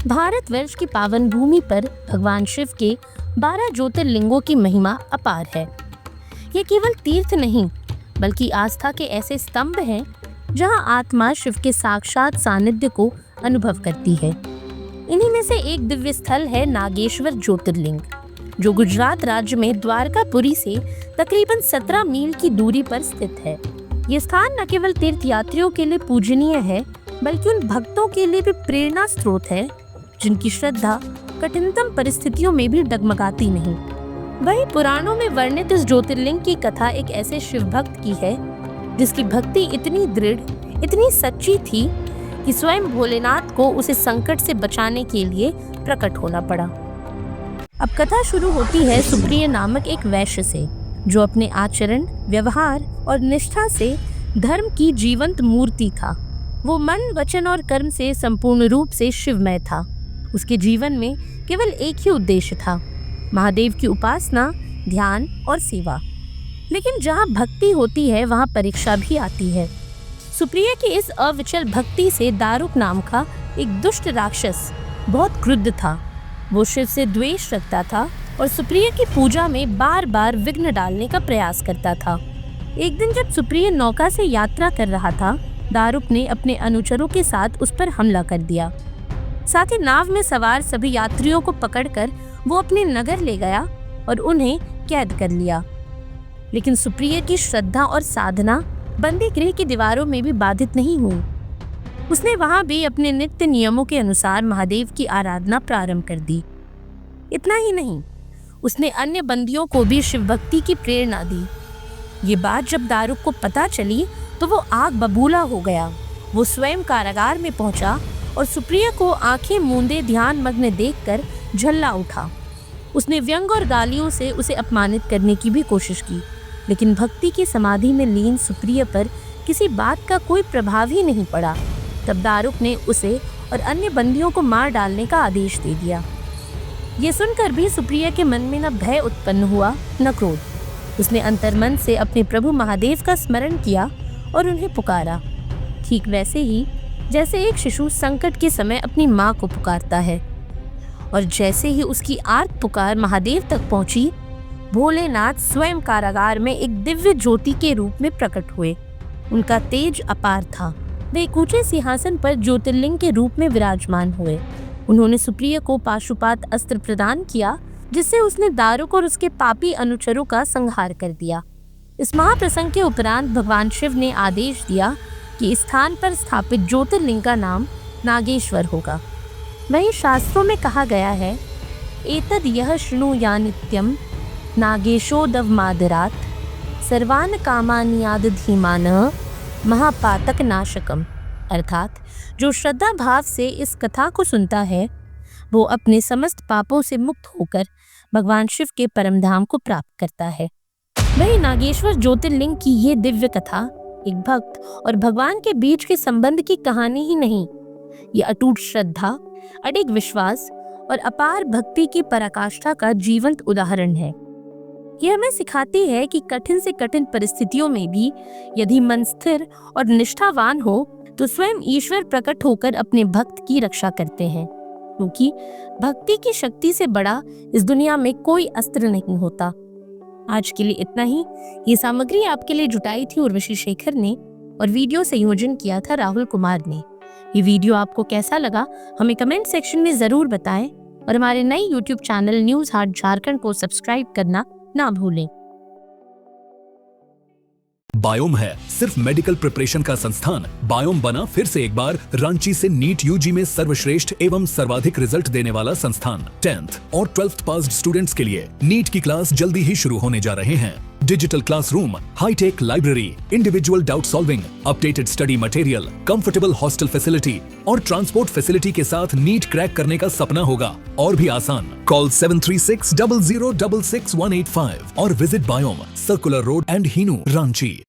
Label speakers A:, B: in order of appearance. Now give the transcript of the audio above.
A: भारतवर्ष की पावन भूमि पर भगवान शिव के 12 ज्योतिर्लिंगों की महिमा अपार है। ये केवल तीर्थ नहीं, बल्कि आस्था के ऐसे स्तंभ हैं जहां आत्मा शिव के साक्षात सानिध्य को अनुभव करती है। इन्हीं में से एक दिव्य स्थल है नागेश्वर ज्योतिर्लिंग, जो गुजरात राज्य में द्वारकापुरी से तकरीबन 17 मील की दूरी पर स्थित है। ये स्थान न केवल तीर्थ यात्रियों के लिए पूजनीय है, बल्कि उन भक्तों के लिए भी प्रेरणा स्रोत है जिनकी श्रद्धा कठिनतम परिस्थितियों में भी डगमगाती नहीं। वहीं पुराणों में वर्णित इस ज्योतिर्लिंग की कथा एक ऐसे शिव भक्त की है जिसकी भक्ति इतनी दृढ़, इतनी सच्ची थी कि स्वयं भोलेनाथ को उसे संकट से बचाने के लिए प्रकट होना पड़ा। अब कथा शुरू होती है सुप्रिय नामक एक वैश्य से, जो अपने आचरण, व्यवहार और निष्ठा से धर्म की जीवंत मूर्ति था। वो मन, वचन और कर्म से संपूर्ण रूप से शिवमय था। उसके जीवन में केवल एक ही उद्देश्य था, महादेव की उपासना, ध्यान और सेवा। लेकिन जहाँ भक्ति होती है वहाँ परीक्षा भी आती है। सुप्रिय की इस अविचल भक्ति से दारुक नाम का एक दुष्ट राक्षस बहुत क्रुद्ध था। वो शिव से द्वेष रखता था और सुप्रिय की पूजा में बार बार विघ्न डालने का प्रयास करता था। एक दिन जब सुप्रिय नौका से यात्रा कर रहा था, दारुक ने अपने अनुचरों के साथ उस पर हमला कर दिया। साथ ही नाव में सवार सभी यात्रियों को पकड़कर वो अपने नगर ले गया और उन्हें कैद कर लिया। लेकिन सुप्रिय की श्रद्धा और साधना बंदी गृह की दीवारों में भी बाधित नहीं हुई। उसने वहां भी अपने नित्य नियमों के अनुसार महादेव की आराधना प्रारंभ कर दी। इतना ही नहीं, उसने अन्य बंदियों को भी शिव भक्ति की प्रेरणा दी। ये बात जब दारुक को पता चली तो वो आग बबूला हो गया। वो स्वयं कारागार में पहुंचा और सुप्रिय को आंखें मूंदे ध्यान मग्न देखकर झल्ला उठा। उसने व्यंग और गालियों से उसे अपमानित करने की भी कोशिश की, लेकिन भक्ति की समाधि में लीन सुप्रिय पर किसी बात का कोई प्रभाव ही नहीं पड़ा। तब दारुक ने उसे और अन्य बंदियों को मार डालने का आदेश दे दिया। ये सुनकर भी सुप्रिय के मन में न भय उत्पन्न हुआ, न क्रोध। उसने अंतर्मन से अपने प्रभु महादेव का स्मरण किया और उन्हें पुकारा, ठीक वैसे ही जैसे एक शिशु संकट के समय अपनी माँ को पुकारता है। और जैसे ही उसकी आर्त पुकार महादेव तक पहुंची, भोलेनाथ स्वयं कारागार में एक दिव्य ज्योति के रूप में प्रकट हुए। उनका तेज अपार था। वे एक ऊंचे सिंहासन पर ज्योतिर्लिंग के रूप में विराजमान हुए। उन्होंने सुप्रिय को पाशुपात अस्त्र प्रदान किया, जिससे उसने दारुक और उसके पापी अनुचरों का संहार कर दिया। इस महाप्रसंग के उपरांत भगवान शिव ने आदेश दिया कि इस स्थान पर स्थापित ज्योतिर्लिंग का नाम नागेश्वर होगा। वहीं शास्त्रों में कहा गया है, एतद यह शृणुया नित्यम नागेशोदवमादरात् सर्वान् कामान्याद धीमानः महापातक नाशकम। अर्थात जो श्रद्धा भाव से इस कथा को सुनता है, वो अपने समस्त पापों से मुक्त होकर भगवान शिव के परम धाम को प्राप्त करता है। वही नागेश्वर ज्योतिर्लिंग की ये दिव्य कथा एक भक्त और भगवान के बीच के संबंध की कहानी ही नहीं, ये अटूट श्रद्धा, अडिग विश्वास और अपार भक्ति की पराकाष्ठा का जीवंत उदाहरण है। यह हमें सिखाती है कि कठिन से कठिन परिस्थितियों में भी यदि मन स्थिर और निष्ठावान हो तो स्वयं ईश्वर प्रकट होकर अपने भक्त की रक्षा करते हैं, क्योंकि भक्ति की शक्ति से बड़ा इस दुनिया में कोई अस्त्र नहीं होता। आज के लिए इतना ही। ये सामग्री आपके लिए जुटाई थी उर्वशी शेखर ने और वीडियो संयोजन किया था राहुल कुमार ने। ये वीडियो आपको कैसा लगा हमें कमेंट सेक्शन में जरूर बताएं और हमारे नए यूट्यूब चैनल न्यूज हाट झारखंड को सब्सक्राइब करना ना भूलें।
B: बायोम है सिर्फ मेडिकल प्रिपरेशन का संस्थान। बायोम बना फिर से एक बार रांची से नीट यूजी में सर्वश्रेष्ठ एवं सर्वाधिक रिजल्ट देने वाला संस्थान। 10th और 12th पास्ड स्टूडेंट्स के लिए नीट की क्लास जल्दी ही शुरू होने जा रहे हैं। Digital classroom, hi tech library, individual doubt solving, updated study material, comfortable hostel facility और ट्रांसपोर्ट फैसिलिटी के साथ नीट क्रैक करने का सपना होगा और भी आसान। कॉल 73600666185 और visit Biome, circular road and Hinoo, Ranchi.